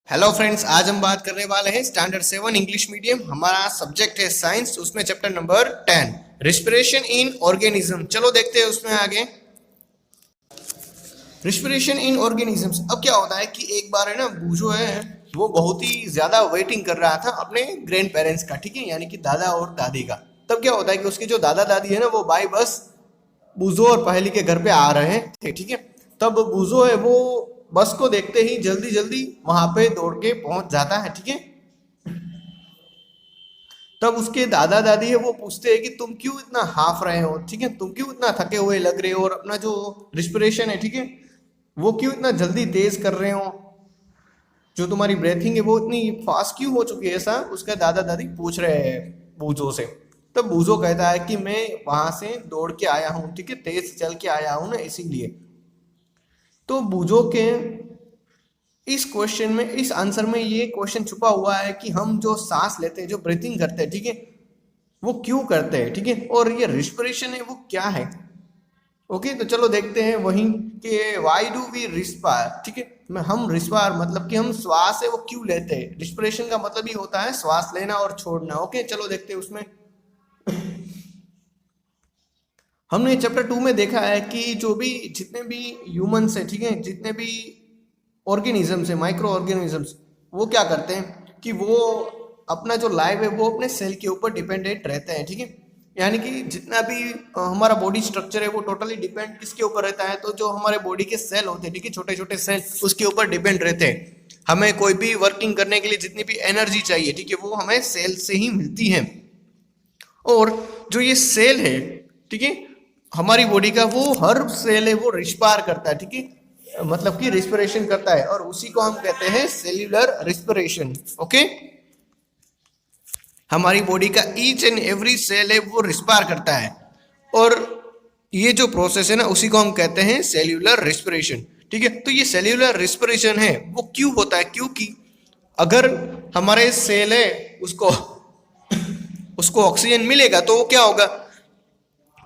Hello friends, आज हम बात करने वाले हैं स्टैंडर्ड 7 इंग्लिश मीडियम। हमारा सब्जेक्ट है साइंस, उसमें चैप्टर नंबर 10 रिस्पिरेशन इन ऑर्गेनिज्म। चलो देखते हैं उसमें आगे। रिस्पिरेशन इन ऑर्गेनिजम्स। अब क्या होता है कि एक बार है ना, बूझो है वो बहुत ही ज्यादा वेटिंग कर रहा था अपने ग्रैंड पेरेंट्स का, ठीक है, यानी कि दादा और दादी का। तब क्या होता है कि उसके जो दादा दादी है ना, वो बाई बस बूजो और पहेली के घर पे आ रहे थे, ठीक है। तब बूजो है वो बस को देखते ही जल्दी जल्दी वहां पे दौड़ के पहुंच जाता है, ठीक है। तब उसके दादा दादी है वो पूछते हैं कि तुम क्यों इतना हाफ रहे हो, ठीक है, तुम क्यों इतना थके हुए लग रहे हो, और अपना जो रिस्पिरेशन है, ठीक है, वो क्यों इतना जल्दी तेज कर रहे हो, जो तुम्हारी ब्रेथिंग है वो इतनी फास्ट क्यों हो चुकी है, ऐसा उसका दादा दादी पूछ रहे हैं बूजो से। तब बूजो कहता है कि मैं वहां से दौड़ के आया हूँ, ठीक है, तेज चल के आया हूँ ना, इसीलिए। तो बूजो के इस क्वेश्चन में, इस आंसर में ये क्वेश्चन छुपा हुआ है कि हम जो सांस लेते हैं, जो ब्रीथिंग करते हैं, ठीक है, वो क्यों करते हैं, ठीक है, और ये रिस्पिरेशन है वो क्या है। ओके, तो चलो देखते हैं वहीं कि व्हाई डू वी रिस्पायर, ठीक है। हम रिस्पायर मतलब कि हम श्वास है वो क्यों लेते हैं। रिस्पिरेशन का मतलब ही होता है श्वास लेना और छोड़ना। ओके, चलो देखते हैं उसमें। हमने चैप्टर 2 में देखा है कि जो भी जितने भी ह्यूमंस है, ठीक है, जितने भी ऑर्गेनिजम्स है, माइक्रो ऑर्गेनिजम्स, वो क्या करते हैं कि वो अपना जो लाइफ है वो अपने सेल के ऊपर डिपेंडेंट रहते हैं, ठीक है। यानी कि जितना भी हमारा बॉडी स्ट्रक्चर है वो टोटली डिपेंड किसके ऊपर रहता है, तो जो हमारे बॉडी के सेल होते हैं, ठीक है, छोटे छोटे सेल, उसके ऊपर डिपेंड रहते हैं। हमें कोई भी वर्किंग करने के लिए जितनी भी एनर्जी चाहिए, ठीक है, वो हमें सेल से ही मिलती है। और जो ये सेल है, ठीक है, हमारी बॉडी का, वो हर सेल है वो रिस्पायर करता है, ठीक है, मतलब कि रिस्पिरेशन करता है, और उसी को हम कहते हैं सेल्यूलर रिस्पिरेशन। ओके, हमारी बॉडी का ईच एंड एवरी सेल है वो रिस्पायर करता है, और ये जो प्रोसेस है ना, उसी को हम कहते हैं सेल्यूलर रिस्पिरेशन, ठीक है। तो ये सेल्यूलर रिस्पिरेशन है वो क्यों होता है, क्योंकि अगर हमारे सेल है उसको उसको ऑक्सीजन मिलेगा तो वो क्या होगा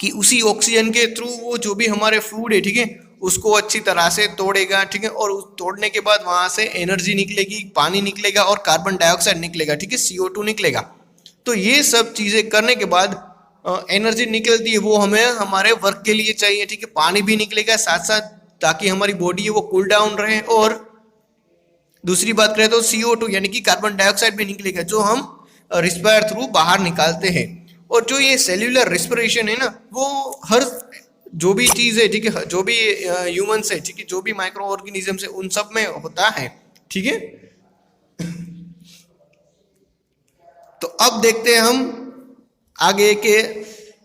कि उसी ऑक्सीजन के थ्रू वो जो भी हमारे फूड है, ठीक है, उसको अच्छी तरह से तोड़ेगा, ठीक है, और उस तोड़ने के बाद वहां से एनर्जी निकलेगी, पानी निकलेगा और कार्बन डाइऑक्साइड निकलेगा, ठीक है, CO2 निकलेगा। तो ये सब चीजें करने के बाद एनर्जी निकलती है, वो हमें हमारे वर्क के लिए चाहिए, ठीक है, पानी भी निकलेगा साथ साथ, ताकि हमारी बॉडी है वो कूल डाउन रहे, और दूसरी बात करें तो CO2 यानी कि कार्बन डाइऑक्साइड भी निकलेगा, जो हम रिस्पायर थ्रू बाहर निकालते हैं। और जो ये सेल्यूलर रिस्पिरेशन है ना, वो हर जो भी चीज है, ठीक है, जो भी ह्यूमंस है, ठीक है, जो भी माइक्रो ऑर्गेनिजम्स है, उन सब में होता है, ठीक है। तो अब देखते हैं हम आगे के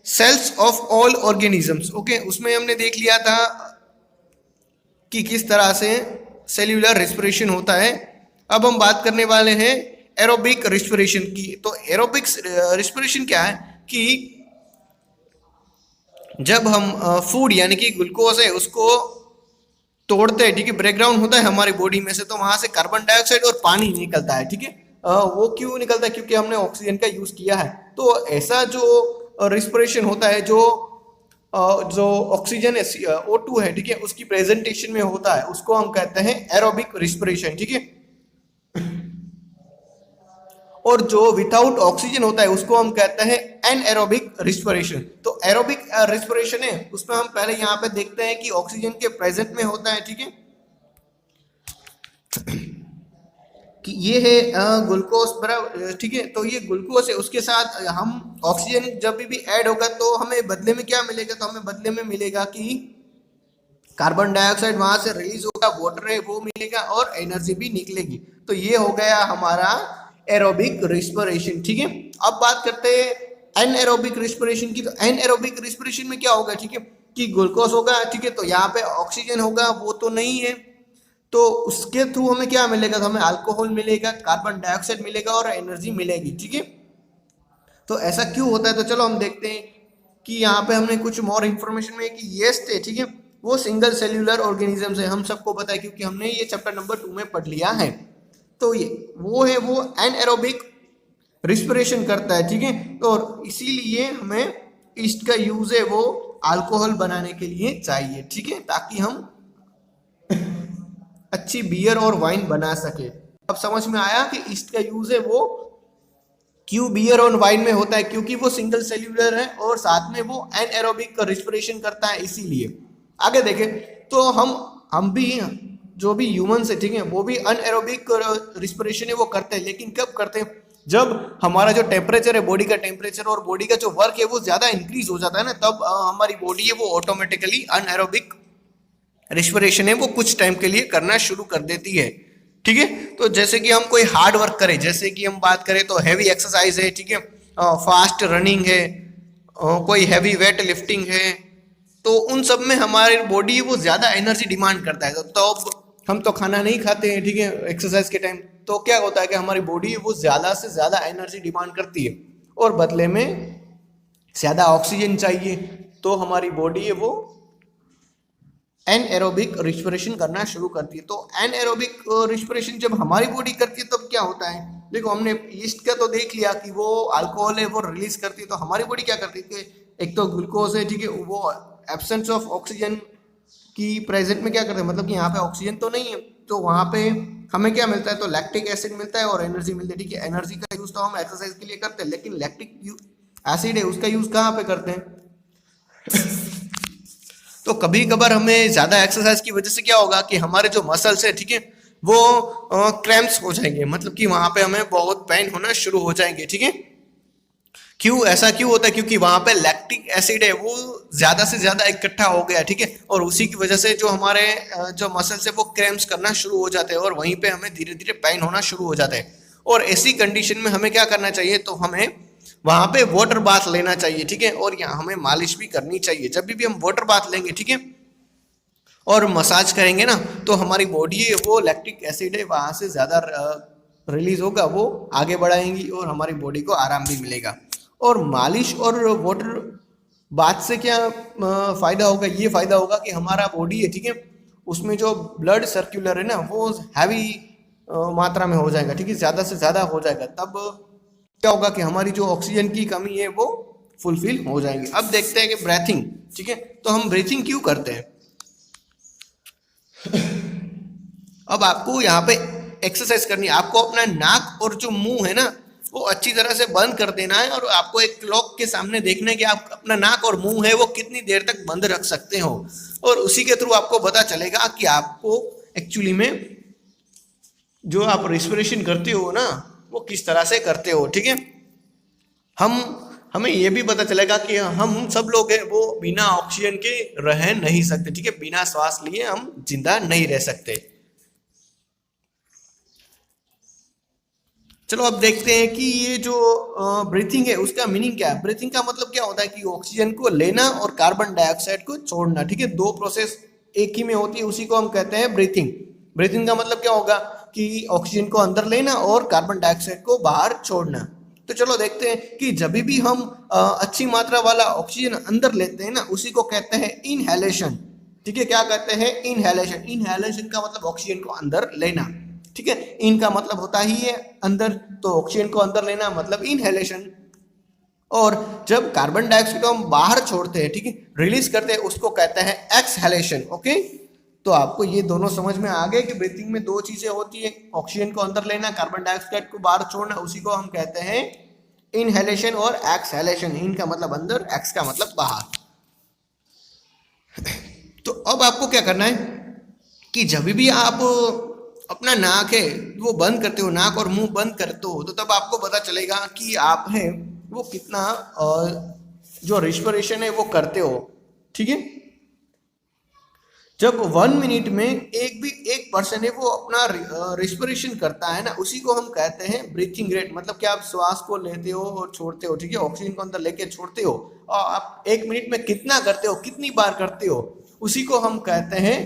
cells of all organisms. Okay, उसमें हमने देख लिया था कि किस तरह से सेल्यूलर रिस्पिरेशन होता है। अब हम बात करने वाले हैं एरोबिक रिस्पिरेशन की। तो एरोबिक रिस्पिरेशन क्या है कि जब हम फूड यानी कि ग्लूकोज है उसको तोड़ते हैं, ठीक है, ब्रेकडाउन होता है हमारी बॉडी में से, तो वहां से कार्बन डाइऑक्साइड और पानी निकलता है, ठीक है। वो क्यों निकलता है, क्योंकि हमने ऑक्सीजन का यूज किया है। तो ऐसा जो रिस्पिरेशन होता है, जो ऑक्सीजन है, O2 है, ठीक है, उसकी प्रेजेंटेशन में होता है, उसको हम कहते हैं एरोबिक रिस्पिरेशन, ठीक है। और जो विदाउट ऑक्सीजन होता है उसको हम कहते हैं एनएरोबिक रिस्पिरेशन। तो एरोबिक रिस्पिरेशन है उसमें हम पहले यहाँ पे देखते हैं कि ऑक्सीजन के प्रेजेंट में होता है, ठीक है, कि ये है ग्लूकोज बराबर, ठीक है। तो ये ग्लूकोज है, उसके साथ हम ऑक्सीजन जब भी ऐड होगा तो हमें बदले में क्या मिलेगा, तो हमें बदले में मिलेगा कि कार्बन डाइऑक्साइड वहां से रिलीज होगा, वाटर है वो मिलेगा, और एनर्जी भी निकलेगी। तो ये हो गया हमारा एरोबिक रिस्पिरेशन, ठीक है। अब बात करते हैं एनएरोबिक रिस्पिरेशन की। तो एनएरोबिक रिस्पिरेशन में क्या होगा, ठीक है, कि ग्लूकोज होगा, ठीक है, तो यहाँ पे ऑक्सीजन होगा वो तो नहीं है, तो उसके थ्रू हमें क्या मिलेगा, तो हमें अल्कोहल मिलेगा, कार्बन डाइऑक्साइड मिलेगा और एनर्जी मिलेगी, ठीक है। तो ऐसा क्यों होता है, तो चलो हम देखते हैं कि यहाँ पे हमने कुछ मोर इन्फॉर्मेशन में कि येस्ट है, ठीक है, वो सिंगल सेल्यूलर ऑर्गेनिजम्स है, हम सबको पता है क्योंकि हमने ये चैप्टर नंबर 2 में पढ़ लिया है। तो ये वो है, वो एनएरोबिक रिस्पिरेशन करता है, ठीक है। तो इसीलिए हमें ईस्ट का यूज है वो अल्कोहल बनाने के लिए चाहिए, ठीक है, ताकि हम अच्छी बियर और वाइन बना सके। अब समझ में आया कि ईस्ट का यूज है वो क्यों बियर और वाइन में होता है, क्योंकि वो सिंगल सेल्यूलर है और साथ में वो एनएरोबिक रिस्पिरेशन करता है, इसीलिए। आगे देखें तो हम भी जो भी ह्यूमंस है, ठीक है, वो भी अनएरोबिक रिस्पिरेशन है वो करते हैं, लेकिन कब करते हैं? जब हमारा जो टेम्परेचर है, बॉडी का टेम्परेचर और बॉडी का जो वर्क है वो ज्यादा इंक्रीज हो जाता है ना, तब हमारी बॉडी है वो ऑटोमेटिकली अनएरोबिक रिस्पिरेशन है वो कुछ टाइम के लिए करना शुरू कर देती है, ठीक है। तो जैसे कि हम कोई हार्ड वर्क करें, जैसे कि हम बात करें तो हैवी एक्सरसाइज है, ठीक है, फास्ट रनिंग है, कोई हैवी वेट लिफ्टिंग है, तो उन सब में हमारी बॉडी वो ज्यादा एनर्जी डिमांड करता है। तो अब हम तो खाना नहीं खाते हैं, ठीक है, एक्सरसाइज के टाइम, तो क्या होता है कि हमारी बॉडी वो ज्यादा से ज्यादा एनर्जी डिमांड करती है और बदले में ज्यादा ऑक्सीजन चाहिए, तो हमारी बॉडी है वो एनएरोबिक रिस्पिरेशन करना शुरू करती है। तो एनएरोबिक रिस्पिरेशन जब हमारी बॉडी करती है तब क्या होता है? देखो, हमने ईस्ट का तो देख लिया कि वो अल्कोहल है वो रिलीज करती है, तो हमारी बॉडी क्या करती है कि एक तो ग्लूकोज है, ठीक है, वो एब्सेंस ऑफ ऑक्सीजन की प्रेजेंट में क्या करते हैं, मतलब कि यहाँ पे ऑक्सीजन तो नहीं है, तो वहाँ पे हमें क्या मिलता है? तो लैक्टिक एसिड मिलता है और एनर्जी मिलती है, ठीक है। एनर्जी का यूज तो हम एक्सरसाइज के लिए करते हैं, लेकिन लैक्टिक एसिड है उसका यूज कहाँ पे करते हैं? तो कभी कभार हमें ज्यादा एक्सरसाइज की वजह से क्या होगा कि हमारे जो मसल्स है, ठीक है, वो क्रैम्प्स हो जाएंगे, मतलब कि वहां पे हमें बहुत पेन होना शुरू हो जाएंगे, ठीक है। क्यों ऐसा क्यों होता है? क्योंकि वहां पे लैक्टिक एसिड है वो ज्यादा से ज्यादा इकट्ठा हो गया, ठीक है, और उसी की वजह से जो हमारे जो मसल्स है वो क्रैम्प्स करना शुरू हो जाते हैं और वहीं पे हमें धीरे धीरे पेन होना शुरू हो जाता है। और ऐसी कंडीशन में हमें क्या करना चाहिए? तो हमें वहां पे वाटर बाथ लेना चाहिए, ठीक है, और यहाँ हमें मालिश भी करनी चाहिए। जब भी हम वाटर बाथ लेंगे, ठीक है, और मसाज करेंगे ना, तो हमारी बॉडी है वो लैक्टिक एसिड है वहां से ज्यादा रिलीज होगा, वो आगे बढ़ाएंगी और हमारी बॉडी को आराम भी मिलेगा। और मालिश और वाटर बाथ से क्या फायदा होगा? ये फायदा होगा कि हमारा बॉडी है, ठीक है, उसमें जो ब्लड सर्कुलर है ना वो हैवी मात्रा में हो जाएगा, ठीक है, ज्यादा से ज्यादा हो जाएगा। तब क्या होगा कि हमारी जो ऑक्सीजन की कमी है वो फुलफिल हो जाएंगे। अब देखते हैं कि ब्रीथिंग, ठीक है, तो हम ब्रीथिंग क्यों करते हैं? अब आपको यहाँ पे एक्सरसाइज करनी है, आपको अपना नाक और जो मुंह है ना वो अच्छी तरह से बंद कर देना है और आपको एक क्लॉक के सामने देखना है कि आप अपना नाक और मुंह है वो कितनी देर तक बंद रख सकते हो, और उसी के थ्रू आपको पता चलेगा कि आपको एक्चुअली में जो आप रेस्पिरेशन करते हो ना वो किस तरह से करते हो, ठीक है। हमें ये भी पता चलेगा कि हम सब लोग हैं वो बिना ऑक्सीजन के रह नहीं सकते, ठीक है, बिना श्वास लिए हम जिंदा नहीं रह सकते। चलो अब देखते हैं कि ये जो ब्रीथिंग है उसका मीनिंग क्या है। ब्रीथिंग का मतलब क्या होता है कि ऑक्सीजन को लेना और कार्बन डाइऑक्साइड को छोड़ना, ठीक है, दो प्रोसेस एक ही में होती है, उसी को हम कहते हैं ब्रीथिंग। ब्रीथिंग का मतलब क्या होगा कि ऑक्सीजन को अंदर लेना और कार्बन डाइऑक्साइड को बाहर छोड़ना। तो चलो देखते हैं कि जब भी हम अच्छी मात्रा वाला ऑक्सीजन अंदर लेते हैं ना उसी को कहते हैं इनहेलेशन, ठीक है। क्या कहते हैं? इनहेलेशन। इनहेलेशन का मतलब ऑक्सीजन को अंदर लेना, ठीक है, इन का मतलब होता ही है अंदर, तो ऑक्सीजन को अंदर लेना मतलब इनहेलेशन। और जब कार्बन डाइऑक्साइड को हम बाहर छोड़ते हैं, ठीक है, रिलीज करते हैं, उसको कहते हैं एक्सहेलेशन। ओके, तो आपको ये दोनों समझ में आ गए कि ब्रीथिंग में दो चीजें होती है, ऑक्सीजन को अंदर लेना, कार्बन डाइऑक्साइड को बाहर छोड़ना, उसी को हम कहते हैं इनहेलेशन और एक्सहेलेशन। इन का मतलब अंदर, एक्स का मतलब बाहर। तो अब आपको क्या करना है कि जब भी आप अपना नाक है वो बंद करते हो, नाक और मुंह बंद करते हो, तो तब आपको पता चलेगा कि आप है वो कितना जो रिस्पिरेशन है वो करते हो, ठीक है। जब 1 मिनट में एक पर्सन है वो अपना रिस्पिरेशन करता है ना उसी को हम कहते हैं ब्रीथिंग रेट। मतलब कि आप श्वास को लेते हो और छोड़ते हो, ठीक है, ऑक्सीजन को अंदर लेके छोड़ते हो, और आप 1 मिनट में कितना करते हो, कितनी बार करते हो, उसी को हम कहते हैं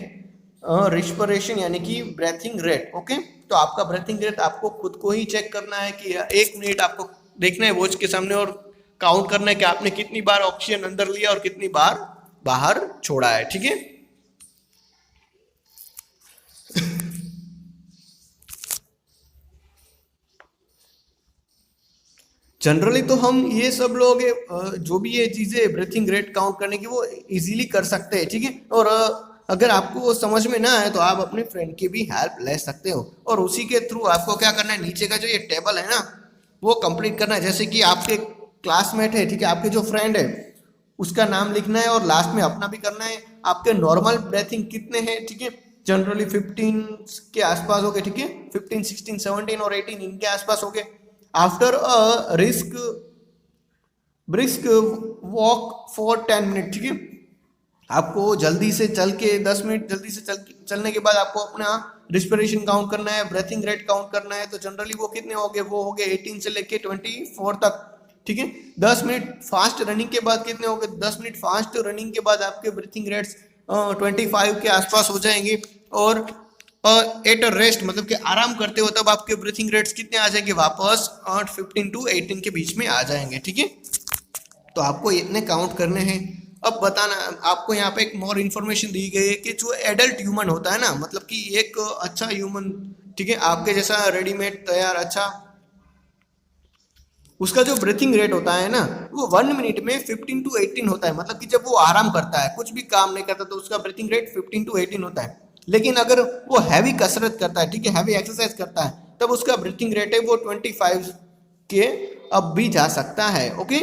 रिस्पिरेशन यानी कि ब्रीथिंग रेट। ओके, तो आपका ब्रीथिंग रेट आपको खुद को ही चेक करना है कि 1 मिनट आपको देखना है वॉच के सामने और काउंट करना है कि आपने कितनी बार ऑक्सीजन अंदर लिया और कितनी बार बाहर छोड़ा है, ठीक है। जनरली तो हम ये सब लोग जो भी ये चीजें ब्रीथिंग रेट काउंट करने की वो इजीली कर सकते हैं, ठीक है। और अगर आपको वो समझ में ना आए तो आप अपने फ्रेंड की भी हेल्प ले सकते हो, और उसी के थ्रू आपको क्या करना है, नीचे का जो ये टेबल है ना वो कंप्लीट करना है। जैसे कि आपके क्लासमेट है, ठीक है, आपके जो फ्रेंड है उसका नाम लिखना है और लास्ट में अपना भी करना है। आपके नॉर्मल ब्रेथिंग कितने हैं, ठीक है, जनरली 15 के आसपास हो गए, ठीक है, 15, 16, 17 और 18 इनके आसपास हो गए। After a brisk walk for 10 minute, ठीक है, आपको जल्दी से चल के 10 मिनट जल्दी से चलने के बाद आपको अपना रिस्पिरेशन काउंट करना है, ब्रेथिंग रेट काउंट करना है। तो जनरली वो कितने हो गए, वो हो गए 18 से लेके 24 तक, ठीक है। 10 मिनट फास्ट रनिंग के बाद कितने हो गए, 10 मिनट फास्ट रनिंग के बाद आपके ब्रीथिंग रेट्स 25 के आसपास हो जाएंगे। और एट अ रेस्ट मतलब कि आराम करते हो तब आपके ब्रीथिंग रेट्स कितने आ जाएंगे, वापस 15 to 18 के बीच में आ जाएंगे, ठीक है। तो आपको इतने काउंट करने हैं। अब बताना, आपको यहाँ पे एक मोर इन्फॉर्मेशन दी गई है कि जो एडल्ट ह्यूमन होता है ना, मतलब कि एक अच्छा ह्यूमन, ठीक है, आपके जैसा रेडीमेड तैयार अच्छा, उसका जो ब्रीथिंग रेट होता है ना वो 1 मिनट में 15 to 18 होता है। मतलब कि जब वो आराम करता है, कुछ भी काम नहीं करता, तो उसका ब्रीथिंग रेट 15 to 18 होता है। लेकिन अगर वो हैवी कसरत करता है, ठीक है, हैवी एक्सरसाइज करता है, तब उसका ब्रीथिंग रेट है वो 25 के अब भी जा सकता है, ओके।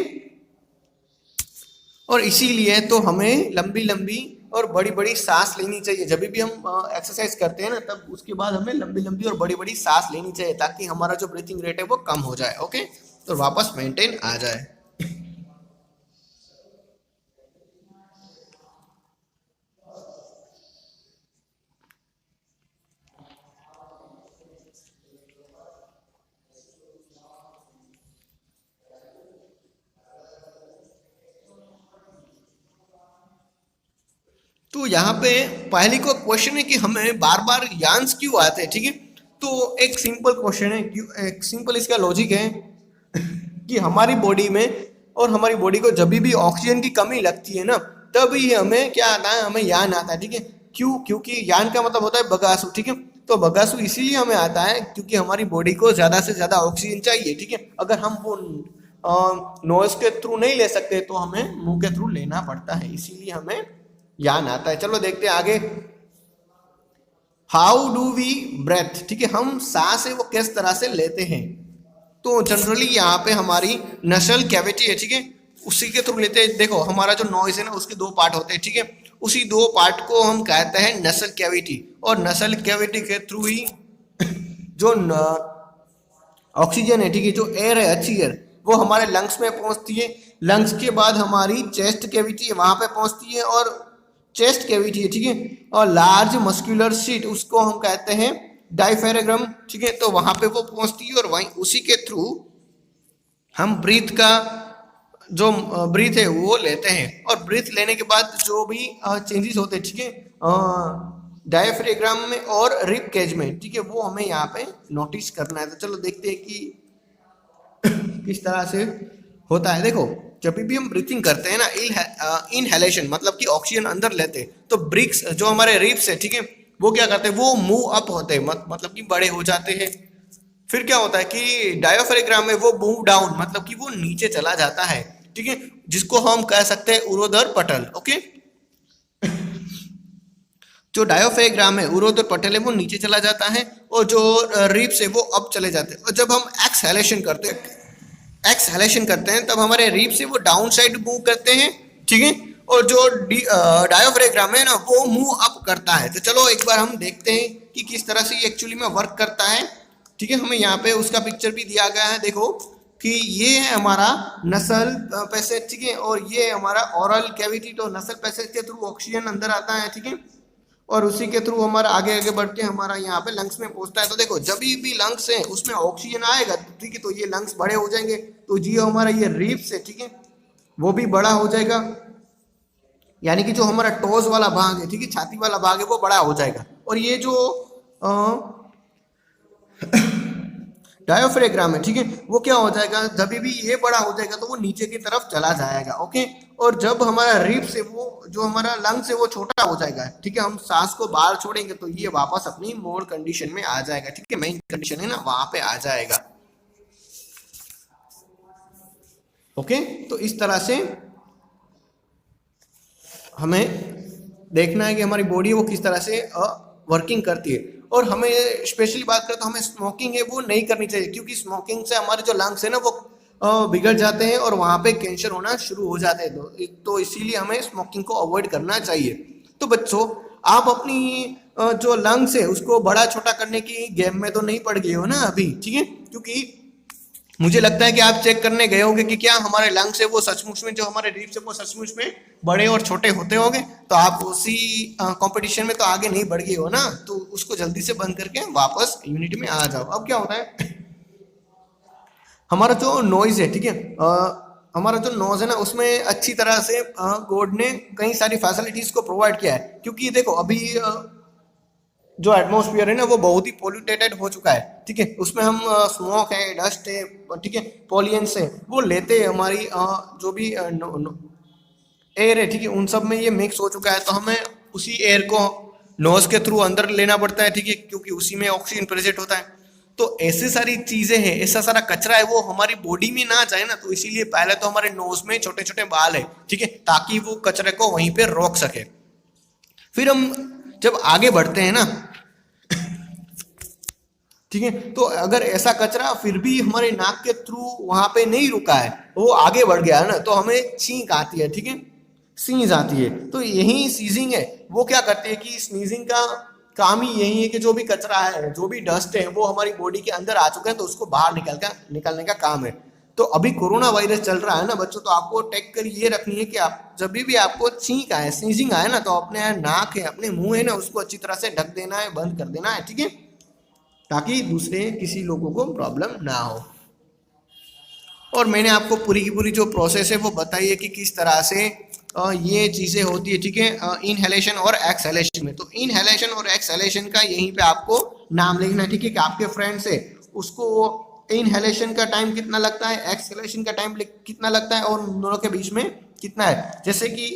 और इसीलिए तो हमें लंबी लंबी और बड़ी बड़ी सांस लेनी चाहिए। जब भी हम एक्सरसाइज करते हैं ना, तब उसके बाद हमें लंबी लंबी और बड़ी बड़ी सांस लेनी चाहिए, ताकि हमारा जो ब्रीथिंग रेट है वो कम हो जाए, ओके, तो वापस मेंटेन आ जाए। तो यहाँ पे पहली को क्वेश्चन है कि हमें बार बार यान्स क्यों आते हैं, ठीक है। तो एक सिंपल क्वेश्चन है, क्यों, एक सिंपल इसका लॉजिक है कि हमारी बॉडी में, और हमारी बॉडी को जब भी ऑक्सीजन की कमी लगती है ना, तभी हमें क्या आता है, हमें यान आता है, ठीक है। क्यों, क्योंकि यान का मतलब होता है बगासू, ठीक है। तो बगासू इसीलिए हमें आता है क्योंकि हमारी बॉडी को ज्यादा से ज्यादा ऑक्सीजन चाहिए, ठीक है। अगर हम वो नोज के थ्रू नहीं ले सकते तो हमें मुंह के थ्रू लेना पड़ता है, इसीलिए हमें यान आता है। चलो देखते हैं आगे। हाउ डू वी ब्रेथ, ठीक है, हम सांस है वो किस तरह से लेते हैं। तो जनरली यहाँ पे हमारी नसल कैविटी है, ठीक है, उसी के थ्रू लेते हैं। देखो हमारा जो नॉइज है ना उसके दो पार्ट होते हैं, ठीक है, उसी दो पार्ट को हम कहते हैं नसल कैविटी। और नसल कैविटी के थ्रू ही जो ऑक्सीजन है, ठीक है, जो एयर है, अच्छी एयर, वो हमारे लंग्स में पहुंचती है। लंग्स के बाद हमारी चेस्ट कैविटी है, वहां पे पहुंचती है, और चेस्ट कैविटी है, ठीक है, और लार्ज मस्कुलर सीट उसको हम कहते हैं डायफ्राम, ठीक है, तो वहां पे वो पहुंचती है, और वहीं उसी के थ्रू हम ब्रीथ का जो ब्रीथ है वो लेते हैं। और ब्रीथ लेने के बाद जो भी चेंजेस होते हैं, ठीक है, डायफ्राम में और रिब केज में, ठीक है, वो हमें यहाँ पे नोटिस करना है। तो चलो देखते हैं कि किस तरह से होता है। देखो जब भी हम ब्रीथिंग करते हैं ना, इनहेलेशन मतलब कि ऑक्सीजन अंदर लेते हैं, तो ब्रिक्स जो हमारे रिब्स है, ठीक है, वो क्या करते हैं, वो मूव अप होते हैं, मतलब कि बड़े हो जाते हैं। फिर क्या होता है कि डायफ्राम में वो मूव डाउन मतलब कि वो नीचे चला जाता है, ठीक है, जिसको हम कह सकते हैं उरोदर पटल, ओके। जो डायोफ्राम है, उरोदर पटल है, वो नीचे चला जाता है, और जो रिब्स है वो अप चले जाते हैं। और जब हम एक्सहेलेशन करते हैं तब हमारे रिब से वो डाउन साइड मूव करते हैं, ठीक है, और जो डायोफ्राम है ना वो मूव अप करता है। तो चलो एक बार हम देखते हैं कि किस तरह से ये एक्चुअली में वर्क करता है, ठीक है। हमें यहाँ पे उसका पिक्चर भी दिया गया है, देखो कि ये है हमारा नसल पैसेज, ठीक है, और ये हमारा ओरल कैविटी। तो नसल पैसेज के थ्रू ऑक्सीजन अंदर आता है, ठीक है, और उसी के थ्रू हमारा आगे आगे बढ़ के हमारा यहाँ पे लंग्स में पहुंचता है। तो देखो जब भी लंग्स है उसमें ऑक्सीजन आएगा, ठीक है, तो ये लंग्स बड़े हो जाएंगे, तो जी हमारा ये रिब्स है, ठीक है, वो भी बड़ा हो जाएगा। यानी कि जो हमारा टोज वाला भाग है, ठीक है, छाती वाला भाग है, वो बड़ा हो जाएगा। और ये जो डायोफ्राम है, ठीक है, वो क्या हो जाएगा, जब भी ये बड़ा हो जाएगा तो वो नीचे की तरफ चला जाएगा, ओके। और जब हमारा रिब्स है वो जो हमारा लंग्स है वो छोटा हो जाएगा, ठीक है, हम सांस को बाहर छोड़ेंगे तो ये वापस अपनी मोर कंडीशन में आ जाएगा, ठीक है, मेन कंडीशन है ना वहां पे आ जाएगा, ओके। तो इस तरह से हमें देखना है कि हमारी बॉडी वो किस तरह से वर्किंग करती है। और हमें स्पेशली बात करें तो हमें स्मोकिंग है वो नहीं करनी चाहिए, क्योंकि स्मोकिंग से हमारे जो लंग्स है ना वो बिगड़ जाते हैं और वहाँ पे कैंसर होना शुरू हो जाते हैं। तो इसीलिए हमें स्मोकिंग को अवॉइड करना चाहिए। तो बच्चों, आप अपनी जो लंग्स है उसको बड़ा छोटा करने की गेम में तो नहीं पड़ गए हो ना अभी, ठीक है? क्योंकि मुझे लगता है कि आप चेक करने गए होंगे कि क्या हमारे लंग्स है वो सचमुच में, जो हमारे रिब्स है वो सचमुच में बड़े और छोटे होते होंगे। तो आप उसी कंपटीशन में तो आगे नहीं बढ़ गए हो ना, तो उसको जल्दी से बंद करके वापस यूनिटी में आ जाओ। अब क्या होता है, हमारा जो नॉइज है, ठीक है, हमारा जो नोज है ना उसमें अच्छी तरह से गॉड ने कई सारी फैसिलिटीज को प्रोवाइड किया है। क्योंकि देखो अभी जो एटमॉस्फेयर है ना वो बहुत ही पोल्यूटेटेड हो चुका है, ठीक है? उसमें हम स्मोक है, डस्ट है, ठीक है, पॉल्यूएंट्स है, वो लेते हैं हमारी जो भी एयर है, ठीक है, उन सब में ये मिक्स हो चुका है। तो हमें उसी एयर को नोज के थ्रू अंदर लेना पड़ता है, ठीक है, क्योंकि उसी में ऑक्सीजन प्रेजेंट होता है। तो ऐसी सारी चीजें हैं, ऐसा सारा कचरा है वो हमारी बॉडी में ना जाए ना, तो इसीलिए पहले तो हमारे नोज में छोटे छोटे बाल है, ठीक है, ताकि वो कचरे को वहीं पे रोक सके। फिर हम जब आगे बढ़ते हैं ना, ठीक है, तो अगर ऐसा कचरा फिर भी हमारे नाक के थ्रू वहां पे नहीं रुका है, वो आगे बढ़ गया है ना, तो हमें छींक आती है, ठीक है, स्नीज आती है। तो यही स्नीजिंग है, वो क्या करती है कि स्नीजिंग का काम ही यही है कि जो भी कचरा है, जो भी डस्ट है वो हमारी बॉडी के अंदर आ चुका है, तो उसको बाहर निकालने का काम है। तो अभी कोरोना वायरस चल रहा है ना बच्चों, तो आपको टेक कर ये रखनी है कि आप जब भी आपको छींक आए, स्नीजिंग आए ना, तो अपने नाक है, अपने मुंह है ना, उसको अच्छी तरह से ढक देना है, बंद कर देना है, ठीक है, ताकि दूसरे किसी लोगों को प्रॉब्लम ना हो। और मैंने आपको पूरी की पूरी जो प्रोसेस है वो बताई है कि किस तरह से ये चीज़ें होती है, ठीक है, इनहेलेशन और एक्सहेलेशन में। तो इनहेलेशन और एक्सहेलेशन का यहीं पे आपको नाम लिखना है, ठीक है, कि आपके फ्रेंड से उसको इनहेलेशन का टाइम कितना लगता है, एक्सहेलेशन का टाइम कितना लगता है, और उन दोनों के बीच में कितना है। जैसे कि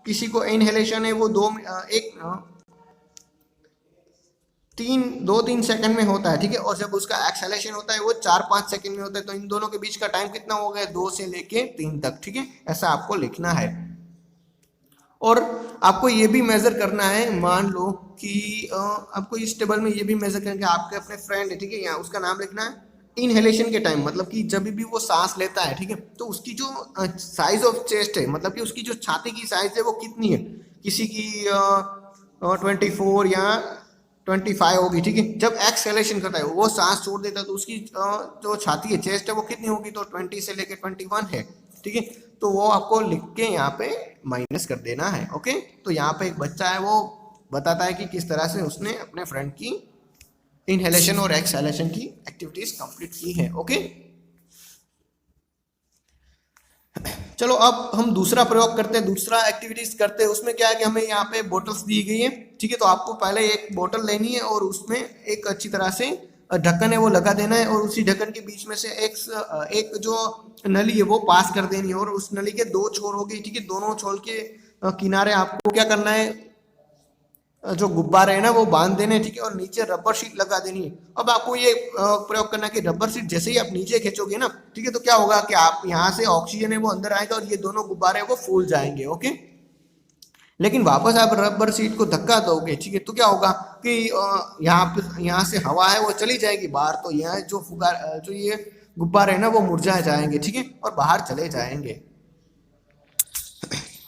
किसी को इनहेलेशन है वो 2-3 सेकंड में होता है, ठीक है, और जब उसका एक्सहेलेशन होता है वो 4-5 सेकंड में होता है। तो इन दोनों के बीच का टाइम कितना हो गया, 2 से लेके 3 तक, ठीक है, ऐसा आपको लिखना है। और आपको ये भी मेजर करना है, मान लो कि आपको इस टेबल में ये भी मेजर करके आपके अपने फ्रेंड है, ठीक है, यहाँ उसका नाम लिखना है इनहेलेशन के टाइम, मतलब कि जब भी वो सांस लेता है, ठीक है, तो उसकी जो साइज ऑफ चेस्ट है, मतलब कि उसकी जो छाती की साइज है वो कितनी है। किसी की 24 या 25 होगी, ठीक है। जब एक्सहेलेशन करता है, वो सांस छोड़ देता है, तो उसकी जो छाती है, चेस्ट है, वो कितनी होगी, तो 20 से लेकर 21 है, ठीक है। तो वो आपको लिख के यहाँ पे माइनस कर देना है, ओके। तो यहाँ पे एक बच्चा है, वो बताता है कि किस तरह से उसने अपने फ्रेंड की इनहेलेशन और एक्सहेलेशन की एक्टिविटीज कंप्लीट की है, ओके। चलो अब हम दूसरा प्रयोग करते हैं, दूसरा एक्टिविटीज करते हैं। उसमें क्या है कि हमें यहाँ पे बोटल्स दी गई है, ठीक है। तो आपको पहले एक बोतल लेनी है और उसमें एक अच्छी तरह से ढक्कन है वो लगा देना है, और उसी ढक्कन के बीच में से एक जो नली है वो पास कर देनी है, और उस नली के 2 छोर हो गई, ठीक है। दोनों छोर के किनारे आपको क्या करना है, जो गुब्बारे है ना वो बांध देने, ठीक है, और नीचे रबर शीट लगा देनी है। अब आपको ये प्रयोग करना है कि रबर शीट जैसे ही आप नीचे खींचोगे ना, ठीक है, तो क्या होगा कि आप यहाँ से ऑक्सीजन है वो अंदर आएगा और ये दोनों गुब्बारे वो फूल जाएंगे, ओके। लेकिन वापस आप रबर शीट को धक्का दोगे, ठीक है, तो क्या होगा कि यहाँ से हवा है वो चली जाएगी बाहर, तो यहाँ जो ये गुब्बारे है ना वो मुरझा जाएंगे, ठीक है, और बाहर चले जाएंगे।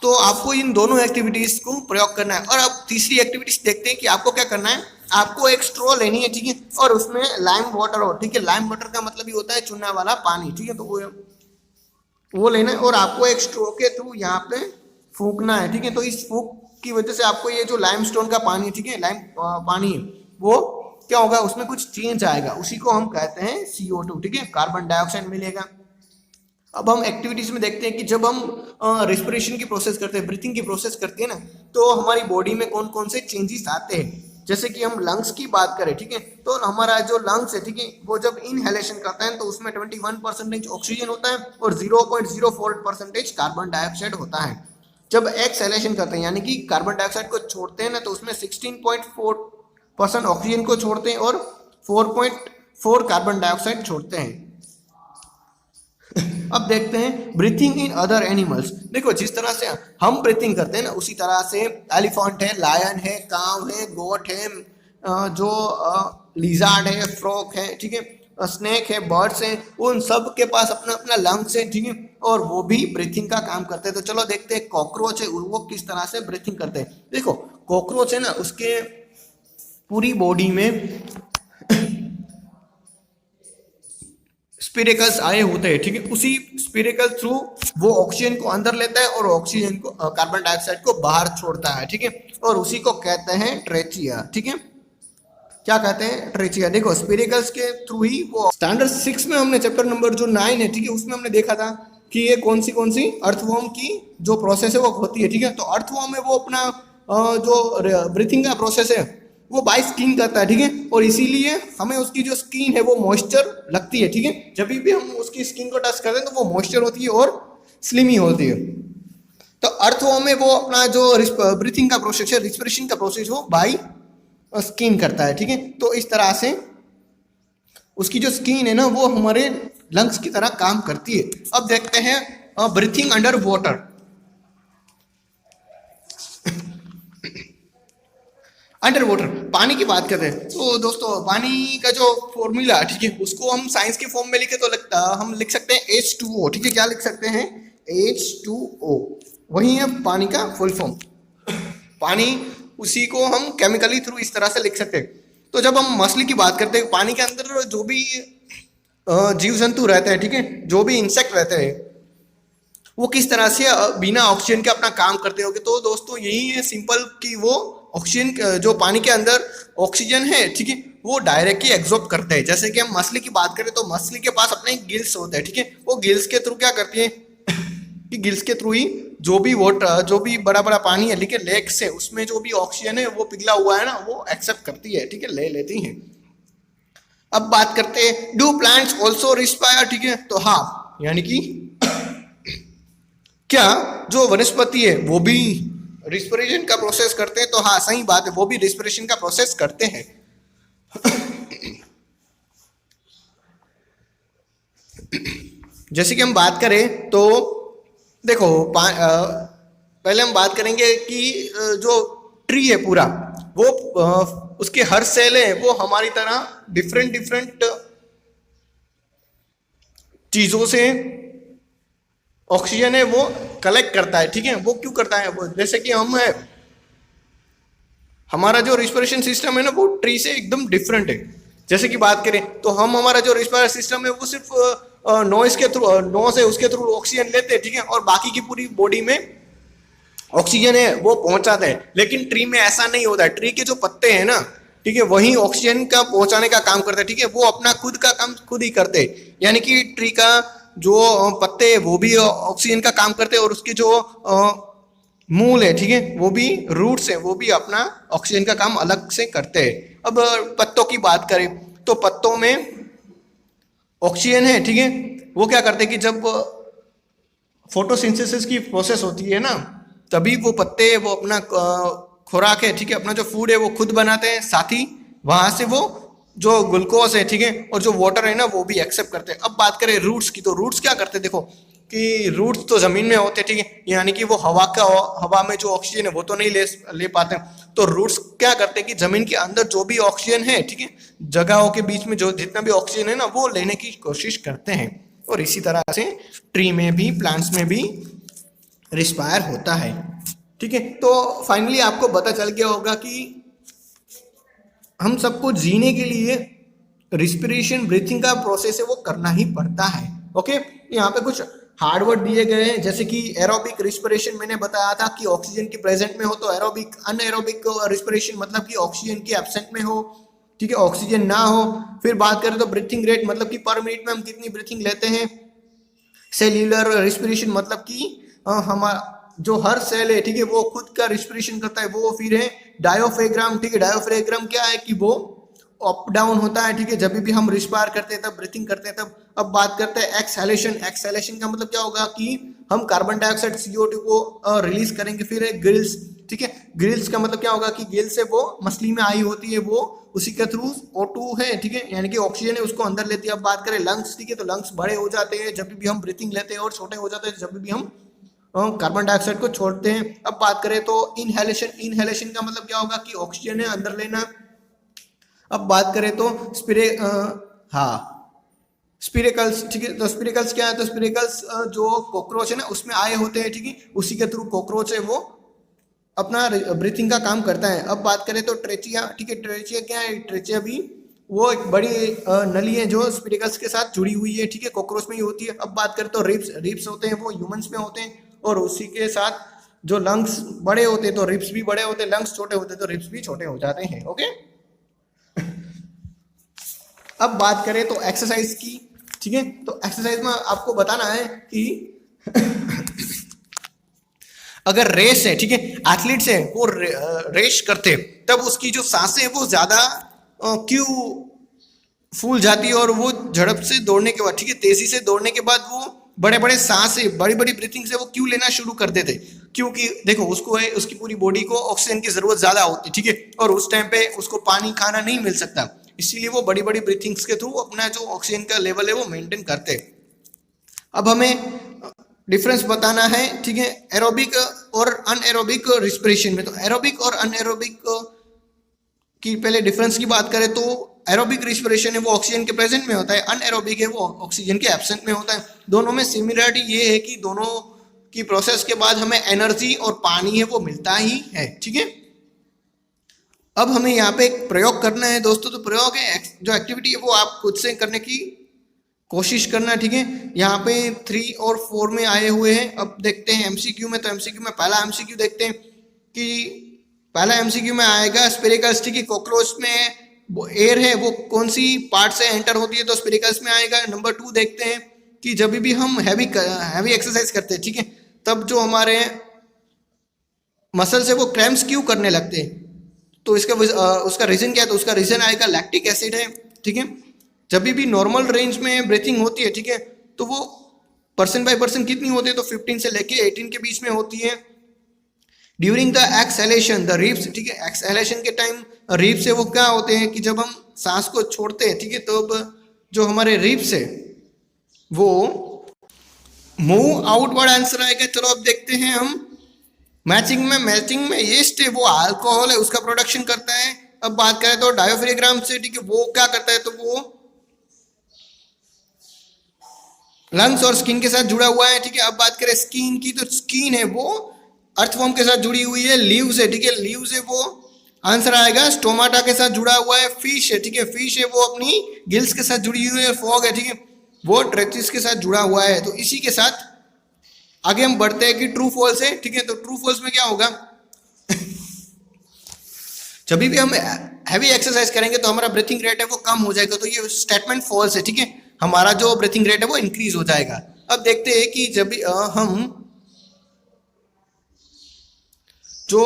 तो आपको इन दोनों एक्टिविटीज को प्रयोग करना है। और अब तीसरी एक्टिविटीज देखते हैं कि आपको क्या करना है। आपको एक स्ट्रॉ लेनी है, ठीक है, और उसमें लाइम वाटर हो, ठीक है। लाइम वाटर का मतलब ये होता है चूना वाला पानी, ठीक है। तो वो लेना है और आपको एक स्ट्रॉ के थ्रू यहाँ पे फूंकना है, ठीक है। तो इस फूंक की वजह से आपको ये जो लाइमस्टोन का पानी, ठीक है, लाइम पानी वो क्या होगा, उसमें कुछ चेंज आएगा, उसी को हम कहते हैं CO2, ठीक है, कार्बन डाइऑक्साइड मिलेगा। अब हम एक्टिविटीज में देखते हैं कि जब हम रेस्पिरेशन की प्रोसेस करते हैं, ब्रीथिंग की प्रोसेस करते हैं ना, तो हमारी बॉडी में कौन कौन से चेंजेस आते हैं। जैसे कि हम लंग्स की बात करें, ठीक है, तो हमारा जो लंग्स है, ठीक है, वो जब इनहेलेशन करता है तो उसमें 21% ऑक्सीजन होता है और 0.04% कार्बन डाइऑक्साइड होता है। जब एक्सहेलेशन करते हैं, यानी कि कार्बन डाइऑक्साइड को छोड़ते हैं ना, तो उसमें 16.4% ऑक्सीजन को छोड़ते हैं और 4.4 कार्बन डाइऑक्साइड छोड़ते हैं। अब देखते हैं ब्रीथिंग इन अदर एनिमल्स। देखो जिस तरह से हम ब्रीथिंग करते हैं ना, उसी तरह से एलिफेंट है, लायन है, काव है, गोट है, जो लिजार्ड है, फ्रॉग है, ठीक है, स्नेक है, बर्ड्स हैं, उन सब के पास अपना अपना लंग्स है, ठीक है, और वो भी ब्रीथिंग का काम करते हैं। तो चलो देखते हैं कॉकरोच है वो किस तरह से ब्रीथिंग करते हैं। देखो कॉकरोच है ना, उसके पूरी बॉडी में स्पिरिकल्स आए होते हैं, ठीक है, उसी स्पिरिकल थ्रू वो ऑक्सीजन को अंदर लेता है और ऑक्सीजन को कार्बन डाइऑक्साइड को बाहर छोड़ता है, ठीक है, और उसी को कहते हैं ट्रेचिया, ठीक है, क्या कहते हैं, ट्रेचिया। देखो स्पिरिकल्स के थ्रू ही वो स्टैंडर्ड 6 में हमने चैप्टर नंबर जो 9 है, ठीक है, उसमें हमने देखा था कि ये कौन सी अर्थवॉर्म की जो प्रोसेस है वो होती है, ठीक है। तो अर्थवॉर्म में वो अपना जो ब्रीथिंग का प्रोसेस है वो बाय स्किन करता है, ठीक है, और इसीलिए हमें उसकी जो स्किन है वो मॉइस्चर लगती है, ठीक है, जब भी हम उसकी स्किन को टच करते हैं तो वो मॉइस्चर होती है और स्लिमी होती है। तो अर्थवॉर्म में वो अपना जो ब्रीथिंग का प्रोसेस है, रिस्पिरेशन का प्रोसेस हो बाय स्किन करता है, ठीक है। तो इस तरह से उसकी जो स्किन है ना वो हमारे लंग्स की तरह काम करती है। अब देखते हैं breathing under water. Under water पानी की बात करते हैं तो दोस्तों पानी का जो फॉर्मूला, ठीक है, उसको हम साइंस के फॉर्म में लिखे तो हम लिख सकते हैं H2O, ठीक है, क्या लिख सकते हैं, H2O, वही है पानी का फुल फॉर्म। पानी उसी को हम केमिकली थ्रू इस तरह से लिख सकते हैं। तो जब हम मछली की बात करते हैं, पानी के अंदर जो भी जीव जंतु रहते हैं, ठीक है, जो भी इंसेक्ट रहते हैं, वो किस तरह से बिना ऑक्सीजन के अपना काम करते होंगे। तो दोस्तों यही है सिंपल कि वो ऑक्सीजन जो पानी के अंदर ऑक्सीजन है, ठीक है, वो डायरेक्टली एब्जॉर्ब करते हैं। जैसे कि हम मछली की बात करें तो मछली के पास अपने गिल्स होते हैं, ठीक है, वो गिल्स के थ्रू क्या करती है कि गिल्स के थ्रू ही जो भी वाटर, जो भी बड़ा बड़ा पानी है, ठीक है, लेक से, उसमें जो भी ऑक्सीजन है वो पिघला हुआ है ना वो एक्सेप्ट करती है, ठीक है, ले लेती है। अब बात करते हैं डू प्लांट्स ऑल्सो रिस्पायर, ठीक है, तो हाँ, यानी कि क्या जो वनस्पति है वो भी रिस्पिरेशन का प्रोसेस करते हैं। तो हाँ सही बात है, वो भी रिस्पिरेशन का प्रोसेस करते हैं। जैसे कि हम बात करें तो देखो पहले हम बात करेंगे कि जो ट्री है पूरा वो उसके हर सेल है वो हमारी तरह डिफरेंट डिफरेंट चीजों से ऑक्सीजन है वो कलेक्ट करता है, ठीक है, वो क्यों करता है, वो जैसे कि हम है, हमारा जो रिस्पिरेशन सिस्टम है ना वो ट्री से एकदम डिफरेंट है। जैसे कि बात करें तो हम हमारा जो रिस्पिरेशन सिस्टम है वो सिर्फ नॉइस के थ्रू, नॉइस है उसके थ्रू ऑक्सीजन लेते हैं, ठीक है, और बाकी की पूरी बॉडी में ऑक्सीजन है वो पहुंचाते हैं। लेकिन ट्री में ऐसा नहीं होता है, ट्री के जो पत्ते हैं ना, ठीक है, वही ऑक्सीजन का पहुंचाने का काम करते हैं, ठीक है, वो अपना खुद का काम खुद ही करते हैं। यानी कि ट्री का जो पत्ते है वो भी ऑक्सीजन का काम करते हैं और उसके जो मूल है, ठीक है, वो भी रूट्स है वो भी अपना ऑक्सीजन का काम अलग से करते हैं। अब पत्तों की बात करें तो पत्तों में ऑक्सीजन है, ठीक है, वो क्या करते हैं कि जब फोटोसिंथेसिस की प्रोसेस होती है ना तभी वो पत्ते वो अपना खुराक है, ठीक है, अपना जो फूड है वो खुद बनाते हैं, साथ ही वहां से वो जो ग्लूकोज है, ठीक है, और जो वाटर है ना वो भी एक्सेप्ट करते हैं। अब बात करें रूट्स की तो रूट्स क्या करते हैं, देखो कि रूट्स तो जमीन में होते हैं, ठीक है, यानी कि वो हवा में जो ऑक्सीजन है वो तो नहीं ले पाते। तो रूट्स क्या करते हैं कि जमीन के अंदर जो भी ऑक्सीजन है, ठीक है, जगहों के बीच में जो जितना भी ऑक्सीजन है ना वो लेने की कोशिश करते हैं। और इसी तरह से ट्री में भी, प्लांट्स में भी रिस्पायर होता है, ठीक है। तो फाइनली आपको पता चल गया होगा कि हम सबको जीने के लिए रिस्पिरेशन, ब्रीथिंग का प्रोसेस है वो करना ही पड़ता है। ओके, यहाँ पे कुछ हार्ड वर्ड दिए गए हैं जैसे कि एरोबिक रिस्पिरेशन मैंने बताया था कि ऑक्सीजन की प्रेजेंट में हो तो एरोबिक, अनएरोबिक रिस्पिरेशन मतलब कि ऑक्सीजन की एब्सेंट में हो, ठीक है, ऑक्सीजन ना हो। फिर बात करें तो ब्रीथिंग रेट मतलब कि पर मिनट में हम कितनी ब्रीथिंग लेते हैं। सेल्यूलर रिस्पिरेशन मतलब कि हमारा जो हर सेल है, ठीक है, वो खुद का रिस्पिरेशन करता है, वो फिर है डायोफ्रेग्राम, ठीक है, डायोफ्रेग्राम क्या है कि वो अप डाउन होता है, ठीक है, जब भी हम रिस्पायर करते हैं तब ब्रीथिंग करते हैं तब। अब बात करते हैं एक्सहेलेशन। एक्सहेलेशन का मतलब क्या होगा कि हम कार्बन डाइऑक्साइड CO2 को रिलीज करेंगे। फिर है गिल्स, ठीक है। गिल्स का मतलब क्या होगा कि गिल्स से वो मछली में आई होती है, वो उसी के थ्रू O2 है, ठीक है, यानी कि ऑक्सीजन है, उसको अंदर लेती है। अब बात करें लंग्स, ठीक है, तो लंग्स बड़े हो जाते हैं जब भी हम ब्रीथिंग लेते हैं और छोटे हो जाते हैं जब भी हम कार्बन डाइऑक्साइड को छोड़ते हैं। अब बात करें तो इनहेलेशन का मतलब क्या होगा कि ऑक्सीजन है अंदर लेना। अब बात करें तो स्पिरेकल्स, ठीक है, तो स्पिरेकल्स क्या है, तो स्पिरेकल्स जो कॉकरोच है ना उसमें आए होते हैं, ठीक है, उसी के थ्रू कॉकरोच है वो अपना ब्रीथिंग का काम करता है। अब बात करें तो ट्रेचिया, ठीक है, ट्रेचिया क्या है, ट्रेचिया भी वो एक बड़ी नली है जो स्पिरेकल्स के साथ जुड़ी हुई है, ठीक है, कॉकरोच में ही होती है। अब बात करें तो रिब्स होते हैं वो ह्यूमंस में होते हैं, और उसी के साथ जो लंग्स बड़े होते हैं तो रिब्स भी बड़े होते हैं, लंग्स छोटे होते हैं तो रिब्स भी छोटे हो जाते हैं। ओके, अब बात करें तो एक्सरसाइज की, ठीक है, तो एक्सरसाइज में आपको बताना है कि अगर रेस है, ठीक है, एथलीट्स है वो रेस करते तब उसकी जो सांसें वो ज्यादा क्यों फूल जाती है, और वो झड़प से दौड़ने के बाद, ठीक है, तेजी से दौड़ने के बाद वो बड़े बड़े सांस से, बड़ी बड़ी ब्रीथिंग से वो क्यों लेना शुरू कर देते? क्योंकि देखो उसको है, उसकी पूरी बॉडी को ऑक्सीजन की जरूरत ज्यादा होती है, ठीक है, और उस टाइम पे उसको पानी खाना नहीं मिल सकता, इसीलिए वो बड़ी बड़ी ब्रीथिंग्स के थ्रू अपना जो ऑक्सीजन का लेवल है वो मेंटेन करते। अब हमें डिफरेंस बताना है, ठीक है, एरोबिक और अनएरोबिक रिस्पिरेशन में। तो एरोबिक और अनएरोबिक की पहले डिफरेंस की बात करें तो एरोबिक रिस्पिरेशन है वो ऑक्सीजन के प्रेजेंट में होता है, अनएरोबिक है वो ऑक्सीजन के एब्सेंट में होता है। दोनों में सिमिलरिटी ये है कि दोनों की प्रोसेस के बाद हमें एनर्जी और पानी है वो मिलता ही है, ठीक है। अब हमें यहाँ पे एक प्रयोग करना है दोस्तों, तो प्रयोग है जो एक्टिविटी है वो आप खुद से करने की कोशिश करना, ठीक है। यहाँ पे 3 और 4 में आए हुए हैं। अब देखते हैं एमसीक्यू में, तो एमसीक्यू में पहला एमसीक्यू देखते हैं कि पहला एमसीक्यू में आएगा स्पिरिकल्स, ठीक है, कॉकरोच में वो एयर है वो कौन सी पार्ट से एंटर होती है, तो स्पिरिकल्स में आएगा। नंबर 2 देखते हैं कि जब भी हम हैवी एक्सरसाइज करते हैं, ठीक है, तब जो हमारे मसल से वो क्रैम्प्स क्यों करने लगते हैं, तो इसका उसका रीजन क्या है, तो उसका रीजन आएगा लैक्टिक एसिड है, ठीक है। जब भी नॉर्मल रेंज में ब्रीथिंग होती है, ठीक है, तो वो पर्सन बाय पर्सन कितनी होती है, तो 15 से लेके 18 के बीच में होती है। During the exhalation the ribs, ठीक है, एक्सहेलेशन के टाइम रिब्स से वो क्या होते हैं कि जब हम सांस को छोड़ते हैं, ठीक है, तो अब जो हमारे रिब्स है वो मूव आउटवर्ड आंसर आएगा। चलो अब देखते हैं हम मैचिंग में येस्ट है वो अल्कोहल है उसका प्रोडक्शन करता है। अब बात करें तो डायोफ्राम से, ठीक है, वो क्या करता है, तो वो लंग्स और स्किन के साथ जुड़ा हुआ है, ठीक है। अब बात करें स्किन की, तो स्किन है वो अर्थवॉर्म के साथ जुड़ी हुई है। लीव्स है, ठीक है, लीव्स है वो आंसर आएगा स्टोमाटा के साथ जुड़ा हुआ है। फिश है, ठीक है, फिश है वो अपनी गिल्स के साथ जुड़ी हुई है। फॉग है, ठीक है, वो ट्रेचिस के साथ जुड़ा हुआ है। तो इसी के साथ आगे हम बढ़ते हैं कि ट्रू फॉल्स है, ठीक है। तो ट्रू फॉल्स में क्या होगा जब भी हम हैवी एक्सरसाइज करेंगे तो हमारा ब्रीथिंग रेट है वो कम हो जाएगा, तो ये स्टेटमेंट फॉल्स है, ठीक है, हमारा जो ब्रीथिंग रेट है वो इंक्रीज हो जाएगा। अब देखते हैं कि जब भी हम जो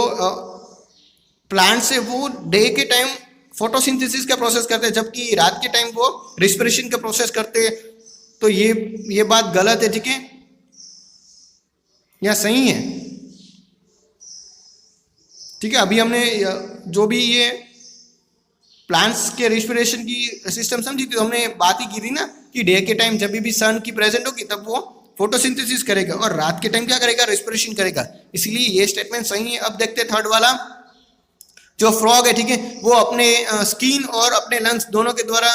प्लांट्स है वो डे के टाइम फोटोसिंथेसिस का प्रोसेस करते हैं, जबकि रात के टाइम वो रिस्पिरेशन का प्रोसेस करते हैं, तो ये बात गलत है, ठीक है, या सही है, ठीक है। अभी हमने जो भी ये प्लांट्स के रिस्पिरेशन की सिस्टम समझी थी, तो हमने बात ही की थी ना कि डे के टाइम जब भी सन की प्रेजेंट होगी तब वो फोटोसिंथेसिस करेगा, और रात के टाइम क्या करेगा, रिस्पिरेशन करेगा, इसलिए ये स्टेटमेंट सही है। अब देखते हैं थर्ड वाला, जो फ्रॉग है, ठीक है, वो अपने स्किन और अपने लंग्स दोनों के द्वारा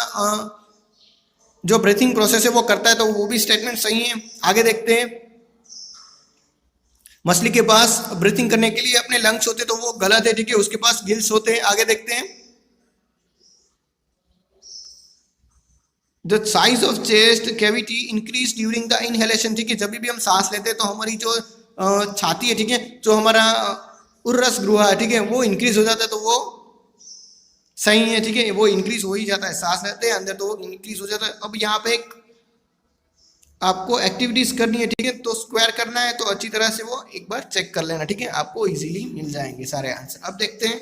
जो ब्रीथिंग प्रोसेस है वो करता है, तो वो भी स्टेटमेंट सही है। आगे देखते हैं, मछली के पास ब्रीथिंग करने के लिए अपने लंग्स होते तो वो गलत है, ठीक है, उसके पास गिल्स होते हैं। आगे देखते हैं, the size of chest cavity increase during the inhalation, ठीक है, जब भी हम सांस लेते हैं तो हमारी जो छाती है, ठीक है, जो हमारा उर्रस गृह है, ठीक है, वो इंक्रीज हो जाता है, तो वो सही है, ठीक है, वो इंक्रीज हो ही जाता है, सांस लेते हैं अंदर तो वो इंक्रीज हो जाता है। अब यहाँ पे एक आपको एक्टिविटीज करनी है, ठीक है, तो स्क्वायर करना है, तो अच्छी तरह से वो एक बार चेक कर लेना, ठीक है, आपको इजीली मिल जाएंगे सारे आंसर। अब देखते हैं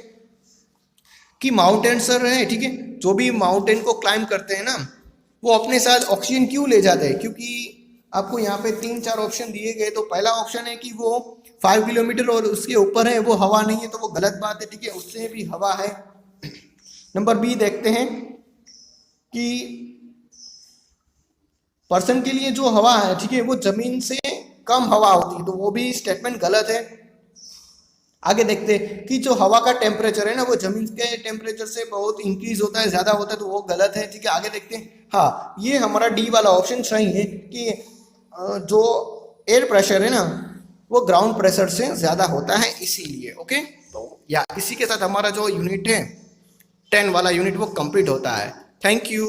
कि माउंटेन्सर है, ठीक है, जो भी माउंटेन को क्लाइंब करते हैं ना वो अपने साथ ऑक्सीजन क्यों ले जाते हैं, क्योंकि आपको यहाँ पे 3-4 ऑप्शन दिए गए, तो पहला ऑप्शन है कि वो 5 किलोमीटर और उसके ऊपर है, वो हवा नहीं है, तो वो गलत बात है, ठीक है, उससे भी हवा है। नंबर बी देखते हैं कि पर्सन के लिए जो हवा है, ठीक है, वो जमीन से कम हवा होती है, तो वो भी स्टेटमेंट गलत है। आगे देखते हैं कि जो हवा का टेम्परेचर है ना, वो जमीन के टेम्परेचर से बहुत इंक्रीज होता है, ज्यादा होता है, तो वो गलत है, ठीक है। आगे देखते हैं, हाँ ये हमारा डी वाला ऑप्शन सही है कि जो एयर प्रेशर है ना, वो ग्राउंड प्रेशर से ज्यादा होता है, इसीलिए। ओके, तो या इसी के साथ हमारा जो यूनिट है 10 वाला यूनिट वो कंप्लीट होता है। Thank you.